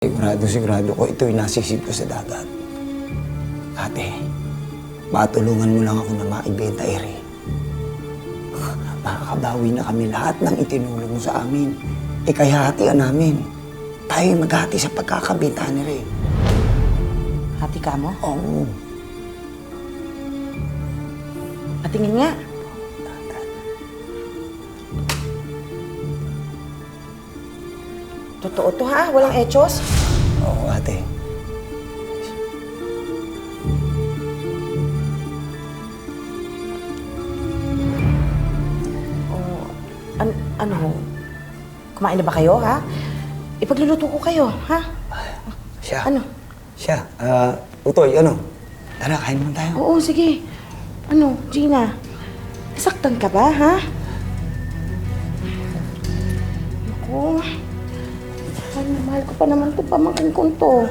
Sigurado ko ito'y nasisip ko sa dagat. Ate, matulungan mo lang ako na maibenta, Ere. Makakabawi na kami lahat ng itinulong mo sa amin. Kaya hatian namin. Tayo maghati sa pagkakabenta ni Ere. Hati ka mo? Oo. Patingin nga. Totoo to ha? Walang echos? Oo, ate. Oh, ano? Kumain na ba kayo, ha? Ipagluluto ko kayo, ha? Siya. Ano? Siya. Utoy, ano? Tara, kain naman tayo. Oo, sige. Ano, Gina? Nasaktan ka ba, ha? Naku. Mahal na mahal ko pa naman to, pamangkin ko to.